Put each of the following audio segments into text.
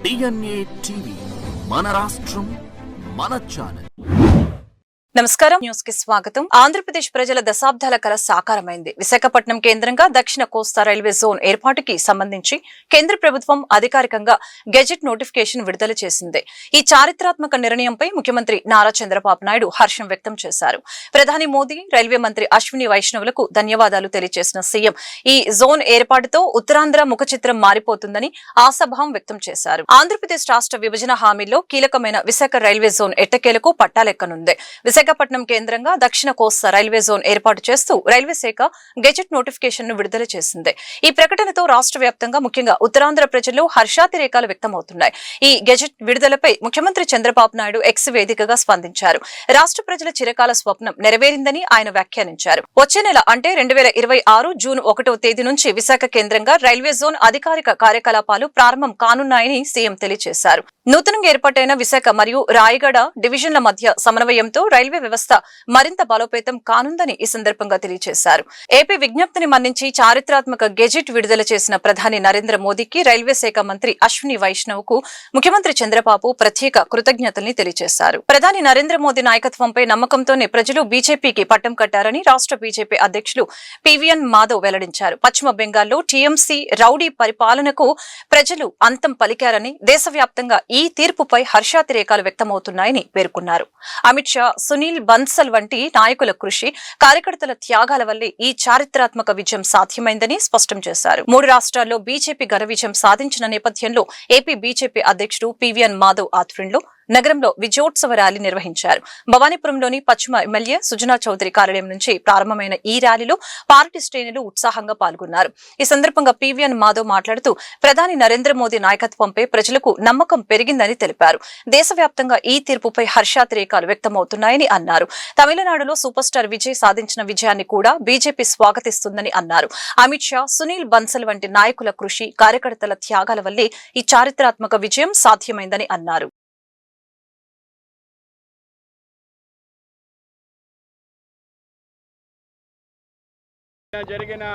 DNA TV మన రాష్ట్రం మన ఛానల్. నమస్కారం, న్యూస్ కి స్వాగతం. ఆంధ్రప్రదేశ్ ప్రజల దశాబ్దాల కల సాకారమైంది. విశాఖపట్నం కేంద్రంగా దక్షిణ కోస్తా రైల్వే జోన్ ఏర్పాటుకి సంబంధించి కేంద్ర ప్రభుత్వం అధికారికంగా గెజెట్ నోటిఫికేషన్ విడుదల చేసింది. ఈ చారిత్రాత్మక నిర్ణయంపై ముఖ్యమంత్రి నారా చంద్రబాబు నాయుడు హర్షం వ్యక్తం చేశారు. ప్రధాని మోదీ, రైల్వే మంత్రి అశ్విని వైష్ణవులకు ధన్యవాదాలు తెలియజేసిన సీఎం ఈ జోన్ ఏర్పాటుతో ఉత్తరాంధ్ర ముఖ చిత్రం మారిపోతుందని ఆశాభావం వ్యక్తం చేశారు. ఆంధ్రప్రదేశ్ రాష్ట్ర విభజన హామీలో కీలకమైన విశాఖ రైల్వే జోన్ ఎట్టకేలకు పట్టాలెక్కనుంది. విశాఖపట్నం కేంద్రంగా దక్షిణ కోస్తా రైల్వే జోన్ ఏర్పాటు చేస్తూ రైల్వే శాఖ గెజెట్ నోటిఫికేషన్ ను విడుదల చేసింది. ఈ ప్రకటనతో రాష్ట్ర వ్యాప్తంగా ముఖ్యంగా ఉత్తరాంధ్ర ప్రజల్లో హర్షాతిరేకాలు వ్యక్తమవుతున్నాయి. ఈ గెజెట్ విడుదలపై ముఖ్యమంత్రి చంద్రబాబు నాయుడు ఎక్స్ వేదికగా స్పందించారు. రాష్ట్ర ప్రజల చిరకాల స్వప్నం నెరవేరిందని ఆయన వ్యాఖ్యానించారు. వచ్చే నెల అంటే 2026 జూన్ 1వ తేదీ నుంచి విశాఖ కేంద్రంగా రైల్వే జోన్ అధికారిక కార్యకలాపాలు ప్రారంభం కానున్నాయని సీఎం తెలియజేశారు. నూతనంగా ఏర్పాటైన విశాఖ మరియు రాయగడ డివిజన్ల మధ్య సమన్వయంతో రైల్వే వ్యవస్థ మరింత బలోపేతం కానుందని ఈ సందర్భంగా తెలియజేశారు. ఏపీ విజ్ఞప్తిని మన్నించి చారిత్రాత్మక గెజెట్ విడుదల చేసిన ప్రధాని నరేంద్ర మోదీకి రైల్వే శాఖ మంత్రి అశ్విని వైష్ణవ్ కు ముఖ్యమంత్రి చంద్రబాబు ప్రత్యేక కృతజ్ఞతల్ని తెలియజేశారు. ప్రధాని నరేంద్ర మోదీ నాయకత్వంపై నమ్మకంతోనే ప్రజలు బీజేపీకి పట్టం కట్టారని రాష్ట్ర బీజేపీ అధ్యక్షులు పివిఎన్ మాధవ్ వెల్లడించారు. పశ్చిమ బెంగాల్లో టీఎంసీ రౌడీ పరిపాలనకు ప్రజలు అంతం పలికారని, దేశవ్యాప్తంగా ఈ తీర్పుపై హర్షాతిరేకాలు వ్యక్తమవుతున్నాయని పేర్కొన్నారు. అమిత్ షా, సునీల్ బన్సల్ వంటి నాయకుల కృషి, కార్యకర్తల త్యాగాల వల్లే ఈ చారిత్రాత్మక విజయం సాధ్యమైందని స్పష్టం చేశారు. 3 రాష్ట్రాల్లో బీజేపీ ఘన విజయం సాధించిన నేపథ్యంలో ఏపీ బీజేపీ అధ్యక్షుడు పివిఎన్ మాధవ్ ఆధ్వర్యంలో నగరంలో విజయోత్సవ ర్యాలీ నిర్వహించారు. భవానీపురంలోని పశ్చిమ ఎమ్మెల్యే సుజనా చౌదరి కార్యాలయం నుంచి ప్రారంభమైన ఈ ర్యాలీలో పార్టీ శ్రేణులు ఉత్సాహంగా పాల్గొన్నారు. ఈ సందర్భంగా పివిఎన్ మాధవ్ మాట్లాడుతూ ప్రధాని నరేంద్ర మోదీ నాయకత్వంపై ప్రజలకు నమ్మకం పెరిగిందని తెలిపారు. దేశవ్యాప్తంగా ఈ తీర్పుపై హర్షాతిరేకాలు వ్యక్తమవుతున్నాయని అన్నారు. తమిళనాడులో సూపర్ స్టార్ విజయ్ సాధించిన విజయాన్ని కూడా బీజేపీ స్వాగతిస్తుందని అన్నారు. అమిత్ షా, సునీల్ బన్సల్ వంటి నాయకుల కృషి, కార్యకర్తల త్యాగాల వల్లే ఈ చారిత్రాత్మక విజయం సాధ్యమైందని అన్నారు. జరిగిన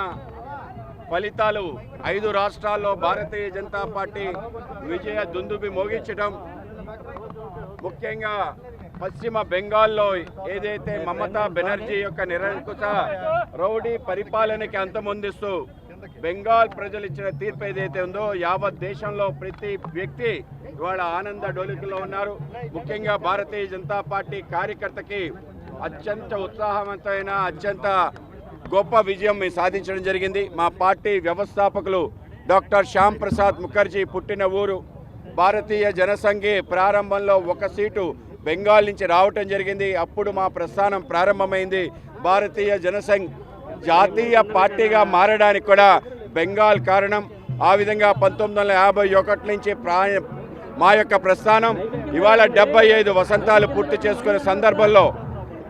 ఫలితాలు 5 రాష్ట్రాల్లో భారతీయ జనతా పార్టీ విజయ దుందుబి మోగించడం, ముఖ్యంగా పశ్చిమ బెంగాల్లో ఏదైతే మమతా బెనర్జీ యొక్క నిరంకుశ రౌడీ పరిపాలనకి అంతమొందిస్తూ బెంగాల్ ప్రజలు ఇచ్చిన తీర్పు ఏదైతే ఉందో యావత్ దేశంలో ప్రతి వ్యక్తి ఇవాళ ఆనంద డోలికలో ఉన్నారు. ముఖ్యంగా భారతీయ జనతా పార్టీ కార్యకర్తకి అత్యంత ఉత్సాహవంతమైన అత్యంత గొప్ప విజయం సాధించడం జరిగింది. మా పార్టీ వ్యవస్థాపకులు డాక్టర్ శ్యామ్ ప్రసాద్ ముఖర్జీ పుట్టిన ఊరు. భారతీయ జనసంఘి ప్రారంభంలో 1 సీటు బెంగాల్ నుంచి రావటం జరిగింది. అప్పుడు మా ప్రస్థానం ప్రారంభమైంది. భారతీయ జనసంఘ్ జాతీయ పార్టీగా మారడానికి కూడా బెంగాల్ కారణం. ఆ విధంగా 1951 నుంచి మా యొక్క ప్రస్థానం ఇవాళ 75 వసంతాలు పూర్తి చేసుకునే సందర్భంలో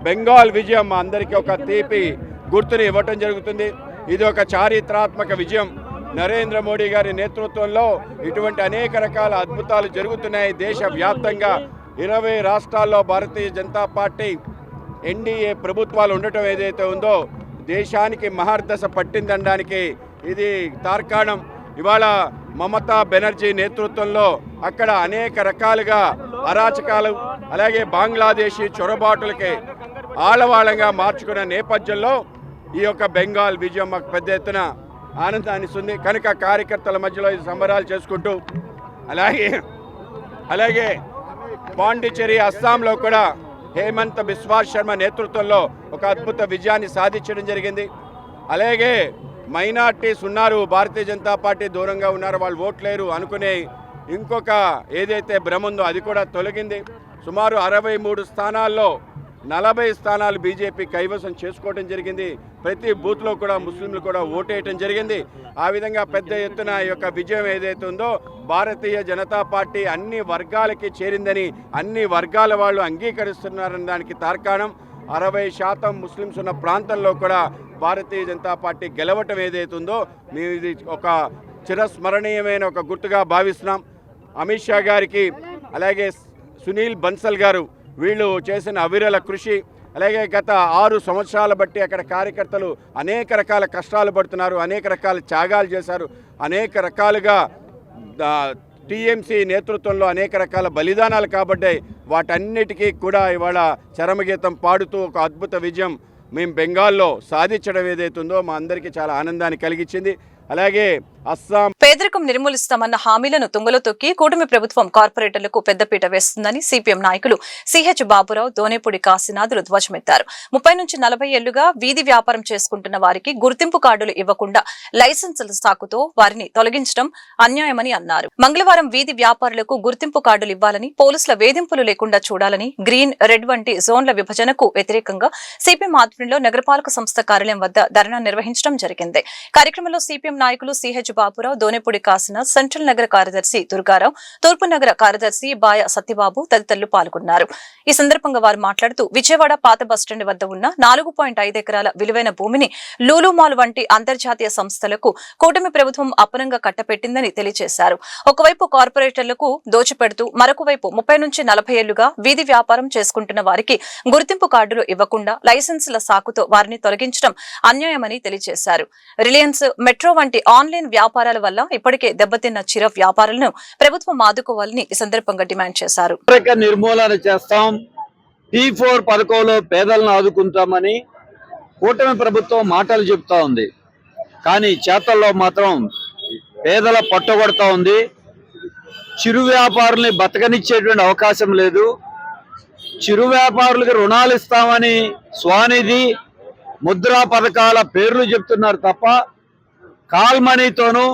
బెంగాల్ విజయం మా అందరికీ ఒక తీపి గుర్తుని ఇవ్వటం జరుగుతుంది. ఇది ఒక చారిత్రాత్మక విజయం. నరేంద్ర మోడీ గారి నేతృత్వంలో ఇటువంటి అనేక రకాల అద్భుతాలు జరుగుతున్నాయి. దేశవ్యాప్తంగా 20 రాష్ట్రాల్లో భారతీయ జనతా పార్టీ ఎన్డీఏ ప్రభుత్వాలు ఉండటం ఏదైతే ఉందో దేశానికి మహర్దశ పట్టిందనడానికి ఇది తార్కాణం. ఇవాళ మమతా బెనర్జీ నేతృత్వంలో అక్కడ అనేక రకాలుగా అరాచకాలు, అలాగే బంగ్లాదేశీ చొరబాటులకి ఆలవాళంగా మార్చుకున్న నేపథ్యంలో ఈ యొక్క బెంగాల్ విజయం మాకు పెద్ద ఎత్తున ఆనందాన్ని ఇస్తుంది. కనుక కార్యకర్తల మధ్యలో ఇది సంబరాలు చేసుకుంటూ అలాగే పాండిచ్చేరి, అస్సాంలో కూడా హేమంత్ బిశ్వా శర్మ నేతృత్వంలో ఒక అద్భుత విజయాన్ని సాధించడం జరిగింది. అలాగే మైనార్టీస్ ఉన్నారు, భారతీయ జనతా పార్టీ దూరంగా ఉన్నారు, వాళ్ళు ఓట్లేరు అనుకునే ఇంకొక ఏదైతే భ్రమ ఉందో అది కూడా తొలగింది. సుమారు 63 స్థానాల్లో 40 స్థానాలు బీజేపీ కైవసం చేసుకోవడం జరిగింది. ప్రతి బూత్లో కూడా ముస్లింలు కూడా ఓటేయటం జరిగింది. ఆ విధంగా పెద్ద ఎత్తున ఈ యొక్క విజయం ఏదైతే ఉందో భారతీయ జనతా పార్టీ అన్ని వర్గాలకి చేరిందని, అన్ని వర్గాల వాళ్ళు అంగీకరిస్తున్నారని దానికి తార్కాణం. 60% ముస్లింస్ ఉన్న ప్రాంతంలో కూడా భారతీయ జనతా పార్టీ గెలవటం ఏదైతే ఉందో మేము ఇది ఒక చిరస్మరణీయమైన ఒక గుర్తుగా భావిస్తున్నాం. అమిత్ షా గారికి, అలాగే సునీల్ బన్సల్ గారు వీళ్ళు చేసిన అవిరల కృషి, అలాగే గత 6 సంవత్సరాల బట్టి అక్కడ కార్యకర్తలు అనేక రకాల కష్టాలు పడుతున్నారు, అనేక రకాల త్యాగాలు చేశారు, అనేక రకాలుగా టీఎంసీ నేతృత్వంలో అనేక రకాల బలిదానాలు కాబడ్డాయి. వాటన్నిటికీ కూడా ఇవాళ చరమగీతం పాడుతూ ఒక అద్భుత విజయం మేము బెంగాల్లో సాధించడం ఏదైతుందో మా అందరికీ చాలా ఆనందాన్ని కలిగించింది. అలాగే అస్సాం పేదరికం నిర్మూలిస్తామన్న హామీలను తుంగలో తొక్కి కూటమి ప్రభుత్వం కార్పొరేటర్లకు పెద్దపీట వేస్తుందని సిపిఎం నాయకులు సిహెచ్ బాబురావు, దోనేపూడి కాశీనాథులు ధ్వజమెత్తారు. 30 నుంచి 40 ఏళ్లుగా వీధి వ్యాపారం చేసుకుంటున్న వారికి గుర్తింపు కార్డులు ఇవ్వకుండా లైసెన్సుల సాకుతో వారిని తొలగించడం అన్యాయమని అన్నారు. మంగళవారం వీధి వ్యాపారులకు గుర్తింపు కార్డులు ఇవ్వాలని, పోలీసుల వేధింపులు లేకుండా చూడాలని, గ్రీన్, రెడ్ వంటి జోన్ల విభజనకు వ్యతిరేకంగా సిపిఎం ఆధ్వర్యంలో నగరపాలక సంస్థ కార్యాలయం వద్ద ధర్నా నిర్వహించడం జరిగింది. కార్యక్రమంలో సిపిఎం నాయకులు సిహెచ్ బాబురావు, దోనేపూడి కాశీనాథ్, సెంట్రల్ నగర కార్యదర్శి దుర్గారావు, తూర్పు నగర కార్యదర్శి బాయ సత్యబాబు తదితరులు పాల్గొన్నారు. ఈ సందర్భంగా వారు మాట్లాడుతూ విజయవాడ పాత బస్టాండ్ వద్ద ఉన్న 4.5 ఎకరాల విలువైన భూమిని లూలు మాల్ వంటి అంతర్జాతీయ సంస్థలకు కూటమి ప్రభుత్వం అప్పనంగా కట్టపెట్టిందని తెలియజేశారు. ఒకవైపు కార్పొరేటర్లకు దోచిపెడుతూ మరొక వైపు 30 నుంచి 40 ఏళ్లుగా వీధి వ్యాపారం చేసుకుంటున్న వారికి గుర్తింపు కార్డులు ఇవ్వకుండా లైసెన్సుల సాకుతో వారిని తొలగించడం అన్యాయమని తెలియజేశారు. రిలయన్స్, మెట్రో వంటి ఆన్లైన్ వ్యాపారాల వల్ల ఇప్పటికే దెబ్బతిన్న చిర వ్యాపారులను ప్రభుత్వం ఆదుకోవాలని ఈ సందర్భంగా డిమాండ్ చేశారు. నిర్మూలన చేస్తాం, T4 పథకంలో పేదలను ఆదుకుంటామని కూటమి ప్రభుత్వం మాటలు చెప్తా ఉంది. కానీ చేతల్లో మాత్రం పేదల పట్టుబడుతూ ఉంది. చిరు వ్యాపారుల్ని బతకనిచ్చేటువంటి అవకాశం లేదు. చిరు వ్యాపారులకు రుణాలు ఇస్తామని స్వానిధి, ముద్రా పథకాల పేర్లు చెప్తున్నారు తప్ప కాల్ మనీతోనూ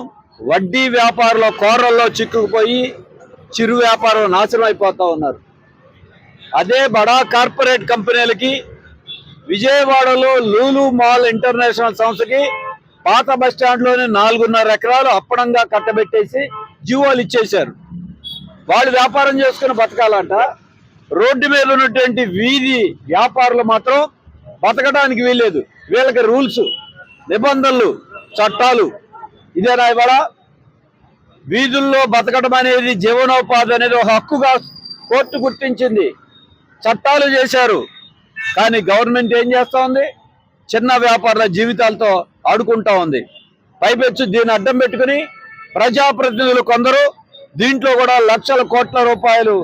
వడ్డీ వ్యాపారుల కోరల్లో చిక్కుకుపోయి చిరు వ్యాపారం నాశనం అయిపోతూ ఉన్నారు. అదే బడా కార్పొరేట్ కంపెనీలకి విజయవాడలో లూలు మాల్ ఇంటర్నేషనల్ సంస్థకి పాత బస్టాండ్లోని 4.5 ఎకరాలు అప్పడంగా కట్టబెట్టేసి జీవోలు ఇచ్చేశారు. వాళ్ళు వ్యాపారం చేసుకుని బతకాలంట. రోడ్డు మీద ఉన్నటువంటి వీధి వ్యాపారులు మాత్రం బతకడానికి వీల్లేదు. వీళ్ళకి రూల్స్, నిబంధనలు, చట్టాలు. ఇదేనా ఇవాళ వీధుల్లో బతకడం అనేది, జీవనోపాధి అనేది ఒక హక్కుగా కోర్టు గుర్తించింది, చట్టాలు చేశారు. కానీ గవర్నమెంట్ ఏం చేస్తూ ఉంది? చిన్న వ్యాపారుల జీవితాలతో ఆడుకుంటా ఉంది. పైపెచ్చు దీన్ని అడ్డం పెట్టుకుని ప్రజాప్రతినిధులు కొందరు దీంట్లో కూడా లక్షల కోట్ల రూపాయలు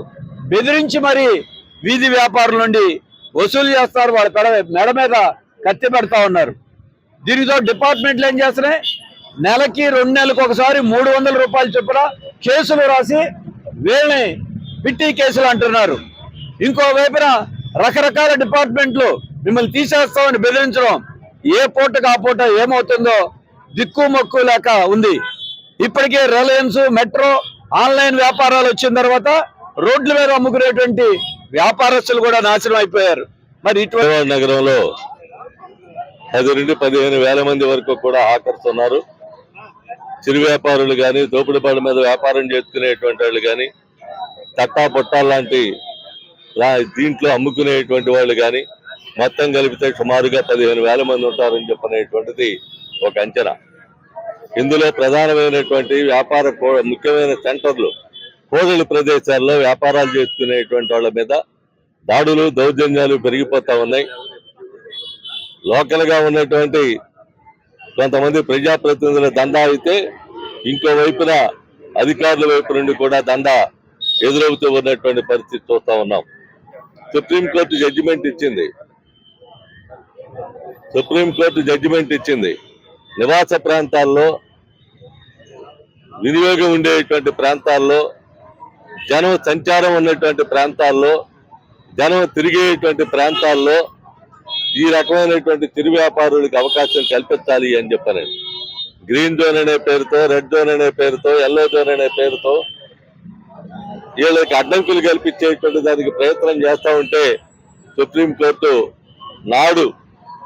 బెదిరించి మరి వీధి వ్యాపారుల నుండి వసూలు చేస్తారు. వాళ్ళ మెడ మీద కత్తి పెడతా ఉన్నారు. దీనితో డిపార్ట్మెంట్లు ఏం చేస్తున్నాయి? నెలకి 2 నెలలకు ఒకసారి 300 రూపాయలు చొప్పున కేసులు రాసి వీళ్ళని పిట్టి కేసులు అంటున్నారు. ఇంకోవైపున రకరకాల డిపార్ట్మెంట్లు మిమ్మల్ని తీసేస్తామని బెదిరించడం, ఏ పూటకు ఆ పూట ఏమవుతుందో దిక్కు మొక్కు లేక ఉంది. ఇప్పటికే రిలయన్స్, మెట్రో ఆన్లైన్ వ్యాపారాలు వచ్చిన తర్వాత రోడ్ల మీద అమ్ముకునేటువంటి వ్యాపారస్తులు కూడా నాశనం అయిపోయారు. మరి ఇటువంటి నగరంలో 10 నుండి 15 వేల మంది వరకు కూడా ఆకర్షున్నారు. చిరు వ్యాపారులు కానీ, దోపిడిపాడు మీద వ్యాపారం చేసుకునేటువంటి వాళ్ళు కానీ, తట్టా పొట్టాలు లాంటి దీంట్లో అమ్ముకునేటువంటి వాళ్ళు కానీ మొత్తం కలిపితే సుమారుగా 15 వేల మంది ఉంటారని చెప్పనేటువంటిది ఒక అంచనా. ఇందులో ప్రధానమైనటువంటి వ్యాపార ముఖ్యమైన సెంటర్లు, కోడలి ప్రదేశాల్లో వ్యాపారాలు చేసుకునేటువంటి వాళ్ళ మీద దాడులు, దౌర్జన్యాలు పెరిగిపోతా ఉన్నాయి. లోకల్ గా ఉన్నటువంటి కొంతమంది ప్రజాప్రతినిధుల దందా అయితే ఇంకో వైపున అధికారుల వైపు నుండి కూడా దందా ఎదురవుతూ ఉన్నటువంటి పరిస్థితి చూస్తా ఉన్నాం. సుప్రీంకోర్టు జడ్జిమెంట్ ఇచ్చింది. నివాస ప్రాంతాల్లో, వినియోగం ఉండేటువంటి ప్రాంతాల్లో, జనం సంచారం ఉన్నటువంటి ప్రాంతాల్లో, జనం తిరిగేటువంటి ప్రాంతాల్లో ఈ రకమైనటువంటి చిరు వ్యాపారులకు అవకాశం కల్పించాలి అని చెప్పాను. గ్రీన్ జోన్ అనే పేరుతో, రెడ్ జోన్ అనే పేరుతో, ఎల్లో జోన్ అనే పేరుతో వీళ్ళకి అడ్డంకులు కల్పించేటువంటి దానికి ప్రయత్నం చేస్తూ ఉంటే సుప్రీంకోర్టు నాడు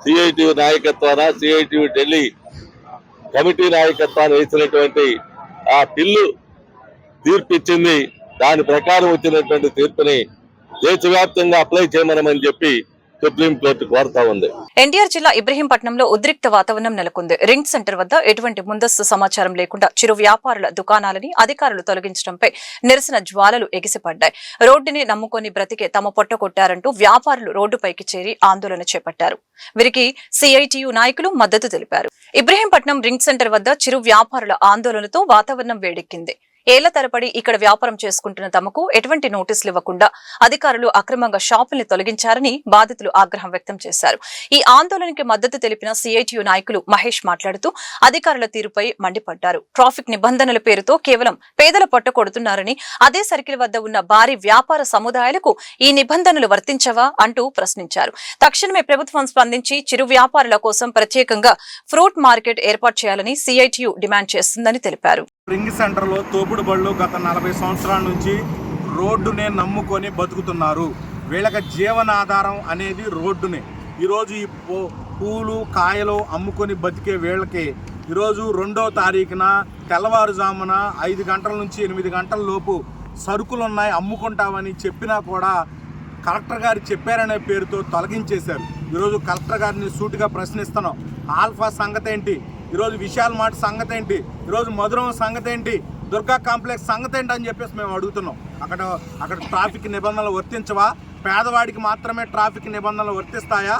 సిఐటియు నాయకత్వాన, సిఐటియు ఢిల్లీ కమిటీ నాయకత్వాన్ని వేసినటువంటి ఆ బిల్లు తీర్పిచ్చింది. దాని ప్రకారం వచ్చినటువంటి తీర్పుని దేశవ్యాప్తంగా అప్లై చేయమని చెప్పి సుప్రీంకోర్టు కోరుతా ఉంది. ఎన్టీఆర్ జిల్లా ఇబ్రహీంపట్నంలో ఉద్రిక్త వాతావరణం నెలకొంది. రింగ్ సెంటర్ వద్ద ఎటువంటి ముందస్తు సమాచారం లేకుండా చిరు వ్యాపారుల దుకాణాలని అధికారులు తొలగించడంపై నిరసన జ్వాలలు ఎగిసిపడ్డాయి. రోడ్డుని నమ్ముకొని బ్రతికే తమ పొట్ట కొట్టారంటూ వ్యాపారులు రోడ్డుపైకి చేరి ఆందోళన చేపట్టారు. వీరికి సిఐటియు నాయకులు మద్దతు తెలిపారు. ఇబ్రహీంపట్నం రింగ్ సెంటర్ వద్ద చిరు వ్యాపారుల ఆందోళనతో వాతావరణం వేడెక్కింది. ఏళ్ల తరబడి ఇక్కడ వ్యాపారం చేసుకుంటున్న తమకు ఎటువంటి నోటీసులు ఇవ్వకుండా అధికారులు అక్రమంగా షాపుల్ని తొలగించారని బాధితులు ఆగ్రహం వ్యక్తం చేశారు. ఈ ఆందోళనకి మద్దతు తెలిపిన సిఐటియు నాయకులు మహేష్ మాట్లాడుతూ అధికారుల తీరుపై మండిపడ్డారు. ట్రాఫిక్ నిబంధనల పేరుతో కేవలం పేదల పొట్ట కొడుతున్నారని, అదే సర్కిల్ వద్ద ఉన్న భారీ వ్యాపార సముదాయాలకు ఈ నిబంధనలు వర్తించవా అంటూ ప్రశ్నించారు. తక్షణమే ప్రభుత్వం స్పందించి చిరు వ్యాపారుల కోసం ప్రత్యేకంగా ఫ్రూట్ మార్కెట్ ఏర్పాటు చేయాలని సిఐటియు డిమాండ్ చేస్తుందని తెలిపారు. రింగ్ సెంటర్లో తోపుడు బళ్ళు గత 40 సంవత్సరాల నుంచి రోడ్డునే నమ్ముకొని బతుకుతున్నారు. వీళ్ళకి జీవనాధారం అనేది రోడ్డునే. ఈరోజు ఈ పూలు కాయలు అమ్ముకొని బతికే వీళ్ళకి ఈరోజు 2వ తారీఖున తెల్లవారుజామున 5 గంటల నుంచి 8 గంటల లోపు సరుకులు ఉన్నాయి అమ్ముకుంటామని చెప్పినా కూడా కలెక్టర్ గారు చెప్పారనే పేరుతో తొలగించేశారు. ఈరోజు కలెక్టర్ గారిని సూటిగా ప్రశ్నిస్తున్నాం. ఆల్ఫా సంగతి ఏంటి? ఈరోజు విశాల్ మార్ట్ సంగతి ఏంటి? ఈరోజు మధురం సంగతి ఏంటి? దుర్గా కాంప్లెక్స్ సంగతి ఏంటి అని చెప్పేసి మేము అడుగుతున్నాం. అక్కడ ట్రాఫిక్ నిబంధనలు వర్తించవా? పేదవాడికి మాత్రమే ట్రాఫిక్ నిబంధనలు వర్తిస్తాయా?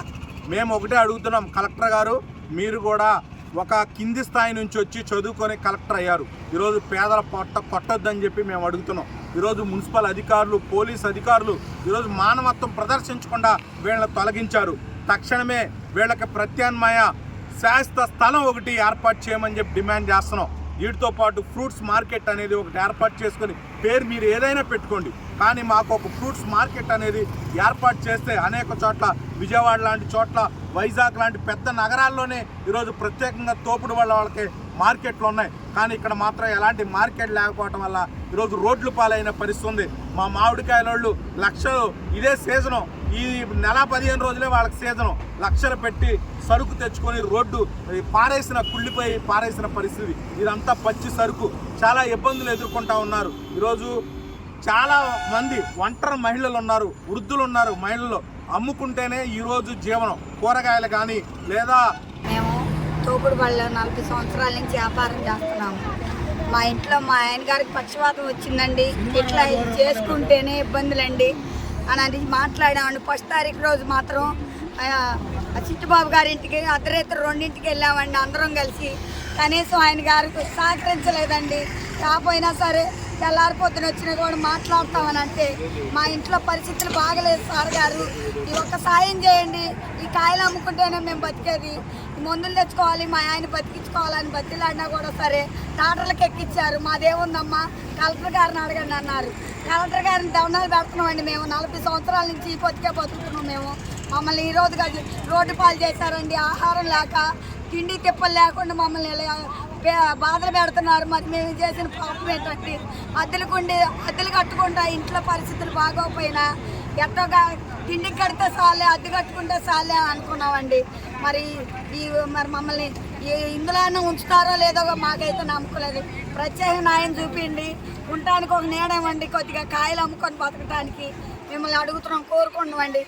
మేము ఒకటే అడుగుతున్నాం, కలెక్టర్ గారు మీరు కూడా ఒక కింది స్థాయి నుంచి వచ్చి చదువుకొని కలెక్టర్ అయ్యారు. ఈరోజు పేదల పొట్ట కొట్టొద్దని చెప్పి మేము అడుగుతున్నాం. ఈరోజు మున్సిపల్ అధికారులు, పోలీస్ అధికారులు ఈరోజు మానవత్వం ప్రదర్శించకుండా వీళ్ళని తొలగించారు. తక్షణమే వీళ్ళకి ప్రత్యామ్నాయ శాశ్వత స్థలం ఒకటి ఏర్పాటు చేయమని చెప్పి డిమాండ్ చేస్తున్నాం. వీటితో పాటు ఫ్రూట్స్ మార్కెట్ అనేది ఒకటి ఏర్పాటు చేసుకొని పేరు మీరు ఏదైనా పెట్టుకోండి, కానీ మాకు ఒక ఫ్రూట్స్ మార్కెట్ అనేది ఏర్పాటు చేస్తే అనేక చోట్ల విజయవాడ లాంటి చోట్ల, వైజాగ్ లాంటి పెద్ద నగరాల్లోనే ఈరోజు ప్రత్యేకంగా తోపుడు వాళ్ళకి మార్కెట్లు ఉన్నాయి. కానీ ఇక్కడ మాత్రం ఎలాంటి మార్కెట్ లేకపోవడం వల్ల ఈరోజు రోడ్లు పాలైన పరిస్థితి ఉంది. మా మామిడికాయలోళ్ళు లక్షలు, ఇదే సీజను, ఈ నెల 15 రోజులే వాళ్ళకి సీజను, లక్షలు పెట్టి సరుకు తెచ్చుకొని రోడ్డు కుళ్ళిపోయి పారేసిన పరిస్థితి. ఇదంతా పచ్చి సరుకు. చాలా ఇబ్బందులు ఎదుర్కొంటా ఉన్నారు. ఈరోజు చాలా మంది ఒంటరి మహిళలు ఉన్నారు, వృద్ధులు ఉన్నారు. మహిళలు అమ్ముకుంటేనే ఈరోజు జీవనం. కూరగాయలు కానీ లేదా మేము తోపుడు బళ్ళలో 40 సంవత్సరాల నుంచి వ్యాపారం చేస్తున్నాము. మా ఇంట్లో మా ఆయన గారికి పక్షవాతం వచ్చిందండి, ఇట్లా చేసుకుంటేనే ఇబ్బందులండి అని మాట్లాడామండి. 1వ తారీఖు రోజు మాత్రం చిట్టుబాబు గారింటికి అర్ధరాత్రి 2ంటికి వెళ్ళామండి అందరం కలిసి. కనీసం ఆయన గారికి సహకరించలేదండి. కాకపోయినా సరే తెల్లారిపోతున్న వచ్చినా కూడా మాట్లాడతామని అంటే మా ఇంట్లో పరిస్థితులు బాగలేదు సార్ గారు, ఈ ఒక్క సాయం చేయండి, ఈ కాయలు అమ్ముకుంటేనే మేము బతికేది, ఈ మందులు తెచ్చుకోవాలి, మా ఆయన బతికించుకోవాలని బతిలాడినా కూడా సరే డాక్టర్లకు ఎక్కిచ్చారు. మాదేముందమ్మా కలెక్టర్ గారిని అడగండి అన్నారు. కలెక్టర్ గారిని దండాలు పెడుతున్నామండి. మేము 40 సంవత్సరాల నుంచి ఈ బతుకుతున్నాం. మేము మమ్మల్ని ఈరోజు రోడ్డు పాలు చేశారండి. ఆహారం లేక తిండి తిప్పలు లేకుండా మమ్మల్ని బాధలు పెడుతున్నారు. మరి మేము చేసిన పాపం ఏంటంటే అద్దెలు కట్టుకుంటా ఇంట్లో పరిస్థితులు బాగోకపోయినా ఎట్టోగా తిండికి కడితే చాలే, అద్దె కట్టుకుంటే చాలే అనుకున్నామండి. మరి మమ్మల్ని ఇందులోనే ఉంచుతారో లేదో మాకైతే నమ్మకలేదు. ప్రత్యేక న్యాయం చూపిండి, ఉండటానికి ఒక నీడమండి, కొద్దిగా కాయలు అమ్ముకొని బతకడానికి మిమ్మల్ని అడుగుతున్నాం, కోరుకుంటున్నామండి,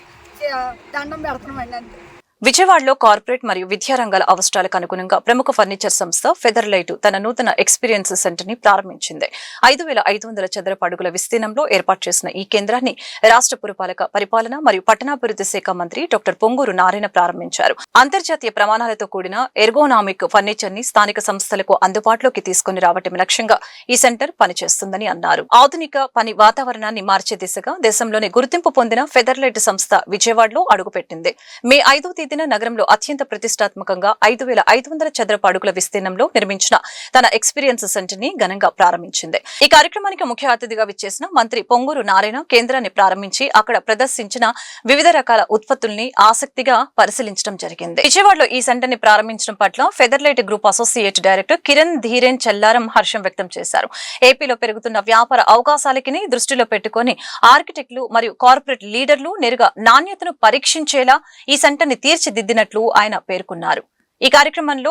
దండం పెడుతున్నామండి అంతే. విజయవాడలో కార్పొరేట్ మరియు విద్యారంగాల అవసరాలకు అనుగుణంగా ప్రముఖ ఫర్నిచర్ సంస్థ ఫెదర్లైట్ తన నూతన ఎక్స్పీరియన్స్ సెంటర్ ని ప్రారంభించింది. 5500 చదరపు అడుగుల విస్తీర్ణంలో ఏర్పాటు చేసిన ఈ కేంద్రాన్ని రాష్ట్ర పురపాలక పరిపాలన మరియు పట్టణాభివృద్ధి శాఖ మంత్రి డాక్టర్ పొంగూరు నారాయణ ప్రారంభించారు. అంతర్జాతీయ ప్రమాణాలతో కూడిన ఎర్గోనామిక్ ఫర్నిచర్ ని స్థానిక సంస్థలకు అందుబాటులోకి తీసుకుని రావటం లక్ష్యంగా ఈ సెంటర్ పనిచేస్తుందని అన్నారు. ఆధునిక పని వాతావరణాన్ని మార్చే దిశగా దేశంలోనే గుర్తింపు పొందిన ఫెదర్లైట్ సంస్థ విజయవాడలో అడుగుపెట్టింది. మే 5వ తేదీన నగరంలో అత్యంత ప్రతిష్టాత్మకంగా 5500 చదరపు అడుగుల విస్తీర్ణంలో నిర్మించిన తన ఎక్స్పీరియన్స్ సెంటర్ ని ఘనంగా ప్రారంభించింది. ఈ కార్యక్రమానికి ముఖ్య అతిథిగా విచ్చేసిన మంత్రి పొంగూరు నారాయణ కేంద్రాన్ని ప్రారంభించి అక్కడ ప్రదర్శించిన వివిధ రకాల ఉత్పత్తుల్ని ఆసక్తిగా పరిశీలించడం జరిగింది. విజయవాడలో ఈ సెంటర్ ని ప్రారంభించడం పట్ల Featherlite group associate director Kiran Dhiren Chellaram హర్షం వ్యక్తం చేశారు. ఏపీలో పెరుగుతున్న వ్యాపార అవకాశాలకి దృష్టిలో పెట్టుకుని ఆర్కిటెక్టులు మరియు కార్పొరేట్ లీడర్లు నేరుగా నాణ్యతను పరీక్షించేలా ఈ సెంటర్ ని తీర్చిదిద్దినట్లు ఆయన పేర్కొన్నారు. ఈ కార్యక్రమంలో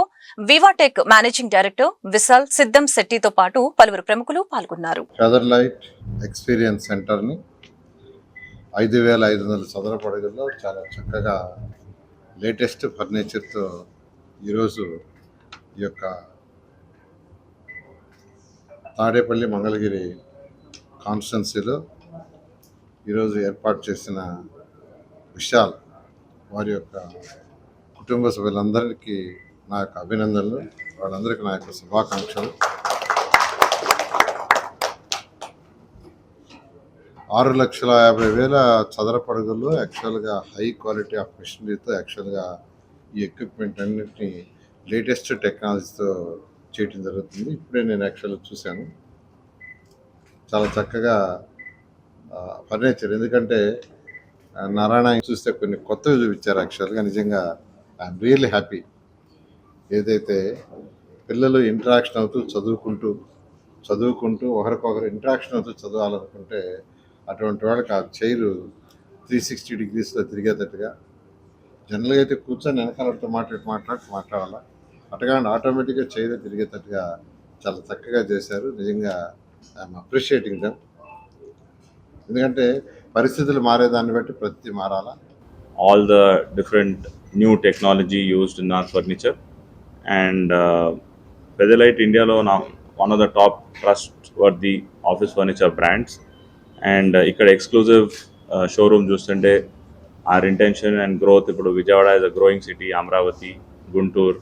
వివాటెక్ మేనేజింగ్ డైరెక్టర్ విశాల్ సిద్ధం శెట్టితో పాటు పలువురు ప్రముఖులు పాల్గొన్నారు. ఫెదర్లైట్ ఎక్స్పీరియన్స్ సెంటర్ ని 5500 చదరపు అడుగుల్లో చాలా చక్కగా లేటెస్ట్ ఫర్నిచర్తో ఈరోజు ఈ యొక్క తాడేపల్లి మంగళగిరి కాన్స్టిట్యున్సీలో ఈరోజు ఏర్పాటు చేసిన విశాల్ వారి యొక్క కుటుంబ సభ్యులందరికీ నా యొక్క అభినందనలు, వాళ్ళందరికీ నా యొక్క శుభాకాంక్షలు. 6,50,000 చదరపు అడుగుల్లో యాక్చువల్గా హై క్వాలిటీ ఆఫ్ మిషనరీతో యాక్చువల్గా ఈ ఎక్విప్మెంట్ అన్నింటినీ లేటెస్ట్ టెక్నాలజీతో చేయడం జరుగుతుంది. ఇప్పుడే నేను యాక్చువల్గా చూశాను, చాలా చక్కగా ఫర్నిచర్. ఎందుకంటే నారాయణ చూస్తే కొన్ని కొత్తవి చూపించారు. యాక్చువల్గా నిజంగా ఐఎమ్ రియల్లీ హ్యాపీ. ఏదైతే పిల్లలు ఇంటరాక్షన్ అవుతూ చదువుకుంటూ ఒకరికొకరు ఇంటరాక్షన్ అవుతూ చదవాలనుకుంటే అటువంటి వాళ్ళకి ఆ చైరు 360 degreesలో తిరిగేటట్టుగా, జనరల్గా అయితే కూర్చొని వెనకాలతో మాట్లాడాలా, అటుగా ఆటోమేటిక్గా చైర్ తిరిగేటట్టుగా చాలా చక్కగా చేశారు. నిజంగా ఐఎమ్ అప్రిషియేటింగ్ దెమ్. ఎందుకంటే పరిస్థితులు మారేదాన్ని బట్టి ప్రతి మారాలా. all the different new technology used in our furniture, and Featherlight India lo now one of the top trustworthy office furniture brands, and ikkada exclusive showroom chustunte our intention and growth ippudu Vijayawada is a growing city, Amravati, Guntur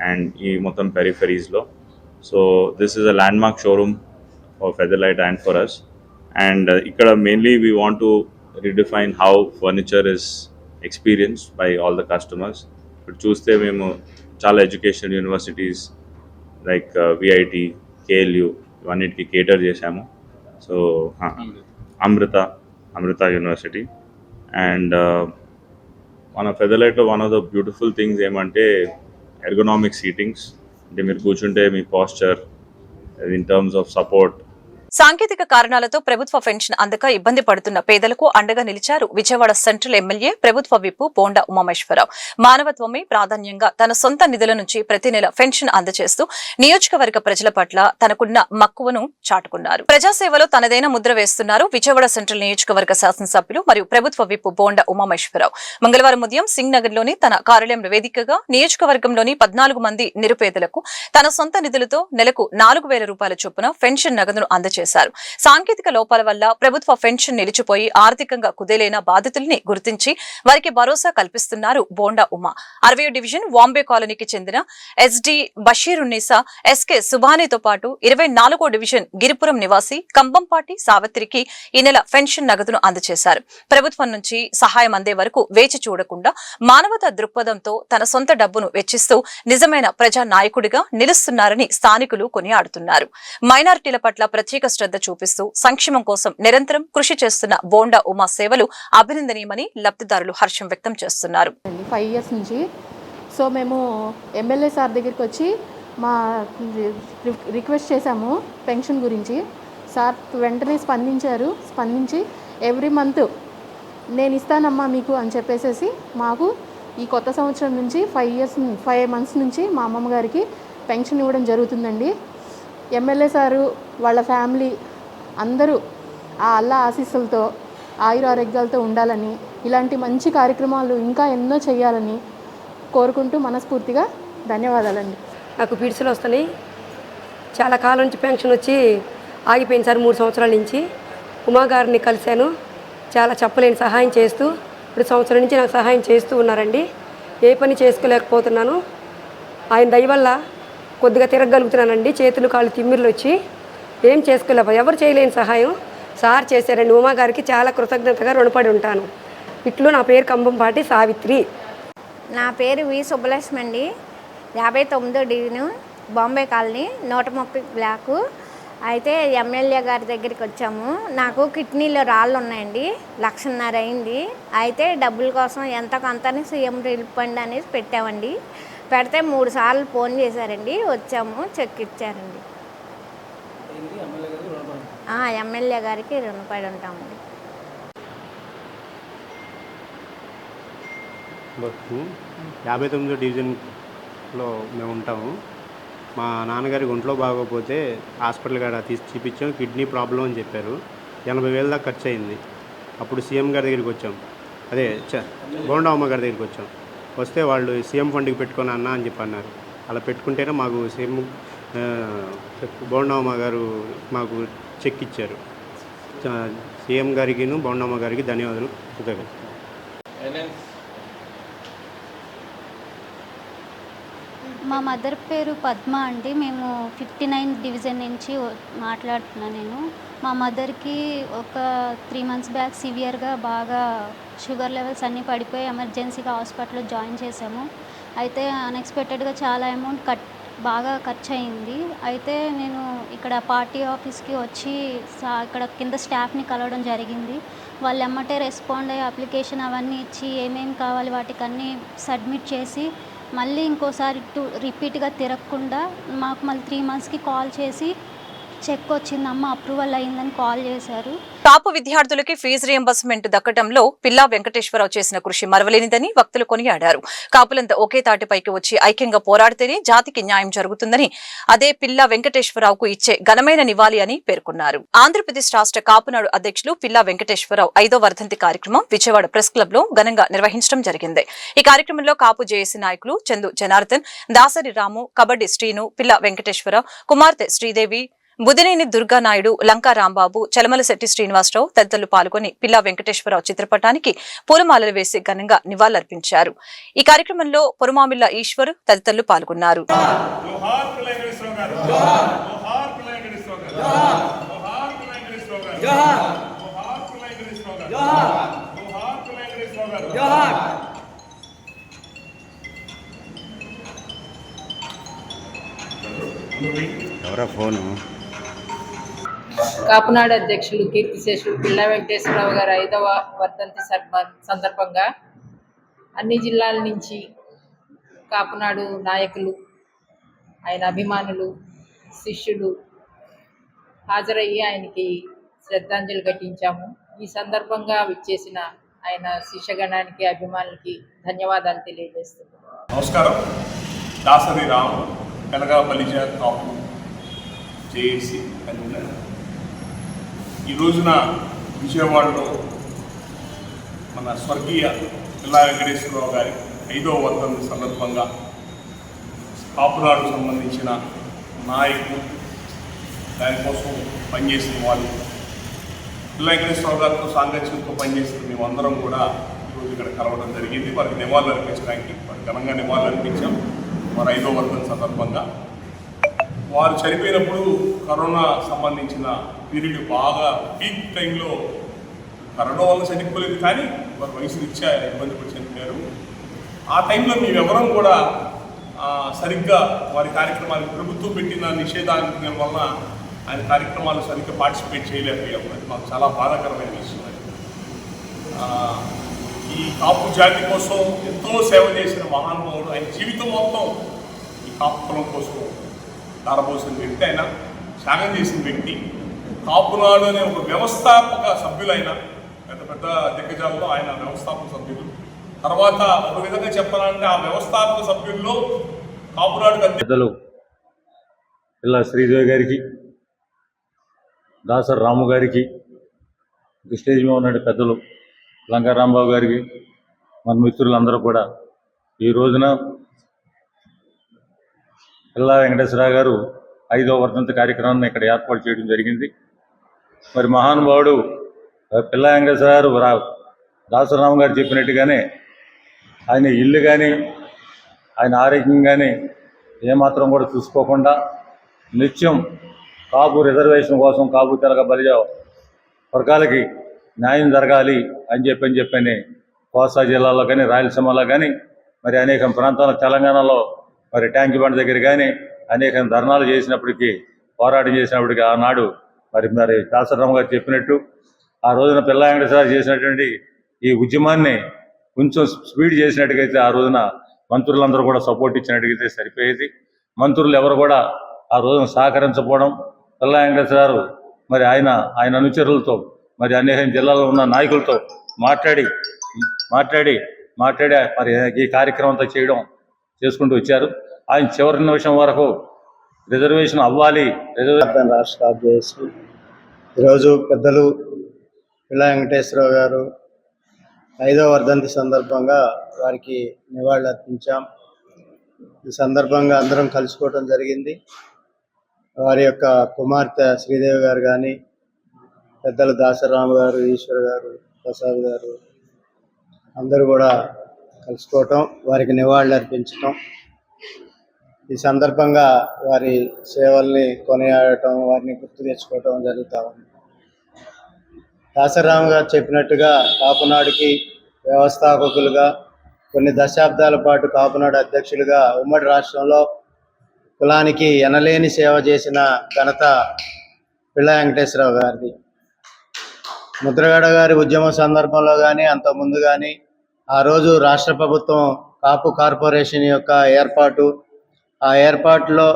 and ee mottham peripheries lo, so this is a landmark showroom for Featherlight and for us, and ikkada mainly we want to redefine how furniture is experienced by all the customers. ఇప్పుడు చూస్తే మేము చాలా educational universities like VIT, KLU ఇవన్నిటికి cater చేశాము. So Amrita university, and మన ఫెదర్లైట్లో one of the beautiful things ఏమంటే ergonomic seatings. అంటే మీరు కూర్చుంటే మీ posture in terms of support. సాంకేతిక కారణాలతో ప్రభుత్వ పెన్షన్ అందక ఇబ్బంది పడుతున్న పేదలకు అండగా నిలిచారు విజయవాడ సెంట్రల్ ఎమ్మెల్యే ప్రభుత్వ విప్ బోండా ఉమామేశ్వరరావు. మానవత్వమే ప్రాధాన్యంగా తన సొంత నిధుల నుంచి ప్రతి నెల పెన్షన్ అందజేస్తూ నియోజకవర్గ ప్రజల పట్ల తనకున్న మక్కువను చాటుకున్నారు. ప్రజాసేవలో తనదైన ముద్ర వేస్తున్నారు విజయవాడ సెంట్రల్ నియోజకవర్గ శాసనసభ్యులు మరియు ప్రభుత్వ విప్ బోండా ఉమామేశ్వరరావు. మంగళవారం ఉదయం సింగ్ నగర్ లోని తన కార్యాలయం వేదికగా నియోజకవర్గంలోని 14 మంది నిరుపేదలకు తన సొంత నిధులతో నెలకు 4,000 రూపాయల చొప్పున పెన్షన్ నగదును అందజేశారు. సాంకేతిక లోపాల వల్ల ప్రభుత్వ పెన్షన్ నిలిచిపోయి ఆర్థికంగా కుదేలైన బాధితుల్ని గుర్తించి వారికి భరోసా కల్పిస్తున్నారు బోండా ఉమా. 60వ డివిజన్ వాంబే కాలనీకి చెందిన ఎస్డి బషీరున్నీసా, ఎస్కే సుబానీతో పాటు 24వ డివిజన్ గిరిపురం నివాసి కంబంపాటి సావిత్రికి ఈ నెల పెన్షన్ నగదును అందజేశారు. ప్రభుత్వం నుంచి సహాయం అందే వరకు వేచి చూడకుండా మానవతా దృక్పథంతో తన సొంత డబ్బును వెచ్చిస్తూ నిజమైన ప్రజా నాయకుడిగా నిలుస్తున్నారని స్థానికులు కొనియాడుతున్నారు. మైనారిటీల పట్ల ప్రత్యేక శ్రద్ధ చూపిస్తూ సంక్షేమం కోసం నిరంతరం కృషి చేస్తున్న బోండా ఉమా సేవలు అభినందనీయమని లబ్ధిదారులు హర్షం వ్యక్తం చేస్తున్నారు. 5 years నుంచి సో మేము ఎమ్మెల్యే సార్ దగ్గరికి వచ్చి మా రిక్వెస్ట్ చేశాము పెన్షన్ గురించి. సార్ వెంటనే స్పందించి ఎవ్రీ మంత్ నేను ఇస్తానమ్మా మీకు అని చెప్పేసి మాకు ఈ కొత్త సంవత్సరం నుంచి 5 months నుంచి మా అమ్మమ్మ గారికి పెన్షన్ ఇవ్వడం జరుగుతుందండి. ఎమ్మెల్యే సారు వాళ్ళ ఫ్యామిలీ అందరూ ఆ అల్లా ఆశీస్సులతో ఆయురారోగ్యాలతో ఉండాలని, ఇలాంటి మంచి కార్యక్రమాలు ఇంకా ఎన్నో చేయాలని కోరుకుంటూ మనస్ఫూర్తిగా ధన్యవాదాలండి. నాకు పిడిసలు వస్తున్నాయి. చాలా కాలం నుంచి పెన్షన్ వచ్చి ఆగిపోయింది సార్. 3 సంవత్సరాల నుంచి ఉమా గారిని కలిశాను. చాలా చెప్పలేని సహాయం చేస్తూ ఇప్పుడు సంవత్సరం నుంచి నాకు సహాయం చేస్తూ ఉన్నారండి. ఏ పని చేసుకోలేకపోతున్నాను. ఆయన దయ వల్ల కొద్దిగా తిరగలుగుతున్నానండి. చేతులు కాళ్ళు తిమ్మిర్లు వచ్చి ఏం చేసుకోలేకపోతే ఎవరు చేయలేని సహాయం సార్ చేశారండి. ఉమా గారికి చాలా కృతజ్ఞతగా రుణపడి ఉంటాను. ఇట్లు నా పేరు కంబంపాటి సావిత్రి. నా పేరు వి సుబ్బలక్ష్మి అండి. 59వ డివిజన్ బాంబే కాలనీ 130 బ్లాకు. అయితే ఎమ్మెల్యే గారి దగ్గరికి వచ్చాము. నాకు కిడ్నీలో రాళ్ళు ఉన్నాయండి, 1,50,000 అయింది. అయితే డబ్బుల కోసం ఎంత కొంతని సీఎం రిలీఫ్ ఫండ్ అనేది పెట్టామండి. పెడితే 3 సార్లు ఫోన్ చేశారండి. వచ్చాము, చెక్ ఇచ్చారండి. ఎమ్మెల్యే గారికి రుణపడి ఉంటామండి. 59వ డివిజన్లో మేము ఉంటాము. మా నాన్నగారికి ఒంట్లో బాగోకపోతే హాస్పిటల్ కాడ తీసి చూపించాం. కిడ్నీ ప్రాబ్లం అని చెప్పారు. 80,000 దాకా ఖర్చు అయింది. అప్పుడు సీఎం గారి దగ్గరికి వచ్చాం, అదే బోండా అమ్మ గారి దగ్గరికి వచ్చాం. వస్తే వాళ్ళు సీఎం ఫండ్కి పెట్టుకొని అన్నా అని చెప్పి అన్నారు. అలా పెట్టుకుంటేనే మాకు బోండమ్మ గారు మాకు చెక్ ఇచ్చారు. సీఎం గారికి బోండమ్మ గారికి ధన్యవాదాలు. మా మదర్ పేరు పద్మ అండి. మేము 59 డివిజన్ నుంచి మాట్లాడుతున్నాను నేను. మా మదర్కి ఒక 3 మంత్స్ బ్యాక్ సివియర్గా బాగా షుగర్ లెవెల్స్ అన్నీ పడిపోయి ఎమర్జెన్సీగా హాస్పిటల్లో జాయిన్ చేసాము. అయితే అన్ఎక్స్పెక్టెడ్గా చాలా అమౌంట్ బాగా ఖర్చు అయింది. అయితే నేను ఇక్కడ పార్టీ ఆఫీస్కి వచ్చి ఇక్కడ కింద స్టాఫ్ని కలవడం జరిగింది. వాళ్ళు ఎమ్మటే రెస్పాండ్ అయ్యి అప్లికేషన్ అవన్నీ ఇచ్చి ఏమేమి కావాలి వాటికన్నీ సబ్మిట్ చేసి మళ్ళీ ఇంకోసారి రిపీట్గా తిరగకుండా మాకు మళ్ళీ 3 మంత్స్కి కాల్ చేసి చెక్ వచ్చిందమ్మా, అప్రూవల్ అయిందని కాల్ చేశారు. కాపు విద్యార్థులకి ఫీజు రియంబర్స్మెంట్ దక్కడంలో పిల్లా వెంకటేశ్వరరావు చేసిన కృషి మరవలేనిదని వక్తలు కొనియాడారు. కాపులంతా ఒకే తాటిపైకి వచ్చి ఐక్యంగా పోరాడితేనే జాతికి న్యాయం జరుగుతుందని, అదే పిల్లా వెంకటేశ్వరరావుకు ఇచ్చే ఘనమైన నివాళి అని పేర్కొన్నారు. ఆంధ్రప్రదేశ్ రాష్ట్ర కాపునాడు అధ్యక్షులు పిల్లా వెంకటేశ్వరరావు 5వ వర్ధంతి కార్యక్రమం విజయవాడ ప్రెస్ క్లబ్ లో ఘనంగా నిర్వహించడం జరిగింది. ఈ కార్యక్రమంలో కాపు జేఏసీ నాయకులు చందు జనార్దన్, దాసరి రాము, కబడ్డీ శ్రీను, పిల్లా వెంకటేశ్వరరావు, కుమార్తె శ్రీదేవి, బుదినేని దుర్గానాయుడు, లంకా రాంబాబు, చలమలశెట్టి శ్రీనివాసరావు తదితరులు పాల్గొని పిల్లా వెంకటేశ్వరరావు చిత్రపటానికి పూలమాలలు వేసి ఘనంగా నివాళులర్పించారు. ఈ కార్యక్రమంలో పొరుమామిళ్ల ఈశ్వర్ తదితరులు పాల్గొన్నారు. కాపునాడు అధ్యక్షులు కీర్తిశేషులు పిల్లా వెంకటేశ్వరరావు గారు 5వ వర్ధంతి సందర్భంగా అన్ని జిల్లాల నుంచి కాపునాడు నాయకులు, ఆయన అభిమానులు, శిష్యులు హాజరయ్యి ఆయనకి శ్రద్ధాంజలి ఘటించాము. ఈ సందర్భంగా విచ్చేసిన ఆయన శిష్యగణానికి, అభిమానులకి ధన్యవాదాలు తెలియజేస్తున్నాను. నమస్కారం. దాసరి రాము, కనగాపల్లి కాపు జేఏసీ కన్వీనర్. ఈ రోజున విజయవాడలో మన స్వర్గీయ పిల్లా వెంకటేశ్వరరావు గారి 5వ వర్ధంతి సందర్భంగా కాపునాడుకు సంబంధించిన నాయకులు, దానికోసం పనిచేసిన వాళ్ళు, పిల్లా వెంకటేశ్వరరావు గారితో సాంగత్యంతో పనిచేసిన మేమందరం కూడా ఈరోజు ఇక్కడ కలవడం జరిగింది. వారికి నివాళులు అర్పించడానికి ఘనంగా నివాళులు అర్పించాం. వారి 5వ వర్ధంతి సందర్భంగా వారు చనిపోయినప్పుడు కరోనా సంబంధించిన పీరియడ్ బాగా పీక్ టైంలో కరోనా వల్ల చనిపోలేదు, కానీ వారి వయసు రీత్యా ఇబ్బంది పడి చనిపోయారు. ఆ టైంలో మేమెవరం కూడా సరిగ్గా వారి కార్యక్రమాలకు ప్రభుత్వం పెట్టిన నిషేధాజ్ఞల వలన ఆయన కార్యక్రమాలు సరిగ్గా పార్టిసిపేట్ చేయలేకపోయాము. అది మాకు చాలా బాధాకరమైన విషయం. ఈ కాపు జాతి కోసం ఎంతో సేవ చేసిన మహానుభావుడు, ఆయన జీవితం మొత్తం ఈ కాపు కులం కోసం దారపోసిన వ్యక్తి, ఆయన త్యాగం చేసిన వ్యక్తి. కాపునాడు అనే ఒక వ్యవస్థాపక సభ్యులైన పెద్ద పెద్ద దిగ్గజాల్లో ఆయన వ్యవస్థాపక సభ్యులు. తర్వాత ఒక విధంగా చెప్పాలంటే ఆ వ్యవస్థాపక సభ్యుల్లో కాపునాడు పెద్దలు పిల్లా శ్రీదేవి గారికి, దాసరి రాము గారికి, స్టేజ్ మీద ఉన్న పెద్దలు లంకా రాంబాబు గారికి, మన మిత్రులందరూ కూడా ఈ రోజున పిల్లా వెంకటేశ్వరరావు గారు 5వ వర్ధంతి కార్యక్రమాన్ని ఇక్కడ ఏర్పాటు చేయడం జరిగింది. మరి మహానుభావుడు పిల్లా వెంకటేశ్వరరావు గారు దాసరాము గారు చెప్పినట్టుగానే ఆయన ఇల్లు కానీ, ఆయన ఆరోగ్యం కానీ ఏమాత్రం కూడా చూసుకోకుండా నిత్యం కాపు రిజర్వేషన్ కోసం, కాపు తెలగ బలిజ వర్గాలకి న్యాయం జరగాలి అని చెప్పని కోస్తా జిల్లాలో కానీ, రాయలసీమలో కానీ, మరి అనేక ప్రాంతాల తెలంగాణలో మరి ట్యాంక్ బండ్ దగ్గర కానీ అనేక ధర్నాలు చేసినప్పటికీ, పోరాటం చేసినప్పటికీ ఆనాడు మరి దాసరాము గారు చెప్పినట్టు ఆ రోజున పిల్లా వెంకటేశ్వరరావు చేసినటువంటి ఈ ఉద్యమాన్ని కొంచెం స్పీడ్ చేసినట్టుగైతే ఆ రోజున మంత్రులందరూ కూడా సపోర్ట్ ఇచ్చినట్టుగైతే సరిపోయేది. మంత్రులు ఎవరు కూడా ఆ రోజున సహకరించకపోవడం, పిల్లా వెంకటేశ్వరరావు మరి ఆయన అనుచరులతో, మరి అనేక జిల్లాలో ఉన్న నాయకులతో మాట్లాడి మరి ఈ కార్యక్రమం అంతా చేసుకుంటూ వచ్చారు. ఆయన చివరి నిమిషం వరకు రిజర్వేషన్ అవ్వాలి. రాష్ట్ర అధ్యక్షులు ఈరోజు పెద్దలు పిల్లా వెంకటేశ్వరరావు గారు 5వ వర్ధంతి సందర్భంగా వారికి నివాళులు అర్పించాం. ఈ సందర్భంగా అందరం కలుసుకోవడం జరిగింది. వారి యొక్క కుమార్తె శ్రీదేవి గారు కానీ, పెద్దలు దాసరాము గారు, ఈశ్వర్ గారు, ప్రసాద్ గారు అందరూ కూడా కలుసుకోవటం, వారికి నివాళులు అర్పించటం, ఈ సందర్భంగా వారి సేవల్ని కొనియాడటం, వారిని గుర్తు తెచ్చుకోవటం జరుగుతూ ఉంది. దాసరామ గారు చెప్పినట్టుగా కాపునాడుకి వ్యవస్థాపకులుగా కొన్ని దశాబ్దాల పాటు కాపునాడు అధ్యక్షులుగా ఉమ్మడి రాష్ట్రంలో కులానికి ఎనలేని సేవ చేసిన ఘనత పిళ్ళ వెంకటేశ్వరరావు గారిది. ముద్రగడ గారి ఉద్యమం సందర్భంలో కానీ అంతకుముందు కానీ ఆ రోజు రాష్ట్ర ప్రభుత్వం కాపు కార్పొరేషన్ యొక్క ఆ ఏర్పాటులో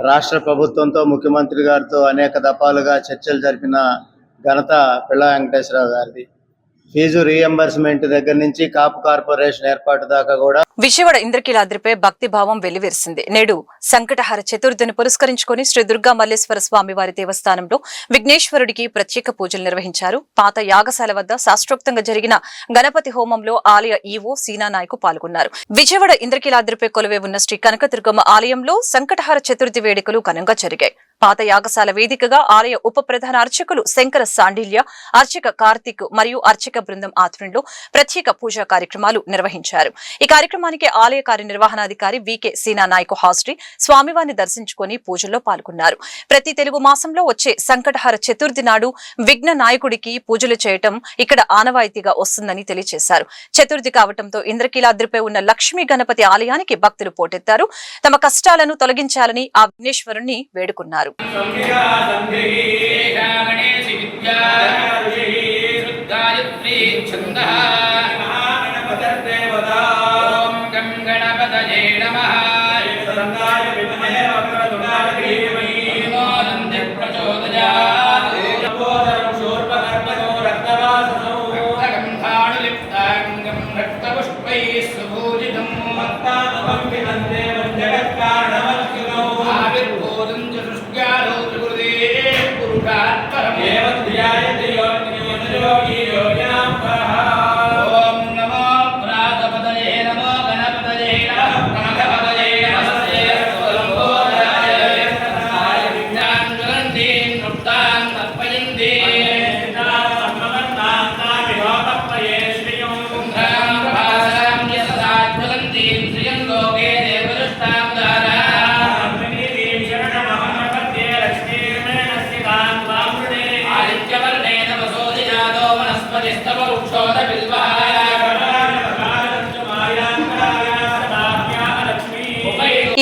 రాష్ట్ర ప్రభుత్వంతో ముఖ్యమంత్రి గారితో అనేక దఫాలుగా చర్చలు జరిపిన ఘనత పిళ్ళ వెంకటేశ్వరరావు గారిది. ఫీజు రీఎంబర్స్మెంట్ దగ్గర నుంచి కాపు కార్పొరేషన్ ఏర్పాటు దాకా కూడా విజయవాడ ఇంద్రకీలాద్రిపై భక్తి భావం వెల్లివిరిసింది. నేడు సంకటహర చతుర్థిని పురస్కరించుకుని శ్రీ దుర్గా మల్లేశ్వర స్వామి వారి దేవస్థానంలో విఘ్నేశ్వరుడికి ప్రత్యేక పూజలు నిర్వహించారు. పాత యాగశాల వద్ద శాస్త్రోక్తంగా జరిగిన గణపతి హోమంలో ఆలయ ఈవో సీనా నాయకు పాల్గొన్నారు. విజయవాడ ఇంద్రకీలాద్రిపై కొలువై ఉన్న శ్రీ కనకదుర్గమ్మ ఆలయంలో సంకటహర చతుర్థి వేడుకలు ఘనంగా జరిగాయి. పాత యాగశాల వేదికగా ఆలయ ఉప ప్రధాన అర్చకులు శంకర సాండిల్య, అర్చక కార్తిక్ మరియు అర్చక బృందం ఆధ్వర్యంలో ప్రత్యేక పూజా కార్యక్రమాలు నిర్వహించారు. ఈ కార్యక్రమానికి ఆలయ కార్యనిర్వహణాధికారి వికే సీనా నాయకు హాజరై స్వామివారిని దర్శించుకుని పూజల్లో పాల్గొన్నారు. ప్రతి తెలుగు మాసంలో వచ్చే సంకటహర చతుర్థి నాడు విఘ్న నాయకుడికి పూజలు చేయటం ఇక్కడ ఆనవాయితీగా వస్తుందని తెలియజేశారు. చతుర్థి కావటంతో ఇంద్రకీలాద్రిపై ఉన్న లక్ష్మీ గణపతి ఆలయానికి భక్తులు పోటెత్తారు. తమ కష్టాలను తొలగించాలని ఆ విఘ్నేశ్వరుణ్ణి వేడుకున్నారు.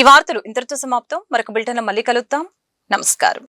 ఈ వార్తలు ఇంతటితో సమాప్తం. మరొక బులెటిన్లో మళ్ళీ కలుద్దాం. నమస్కారం.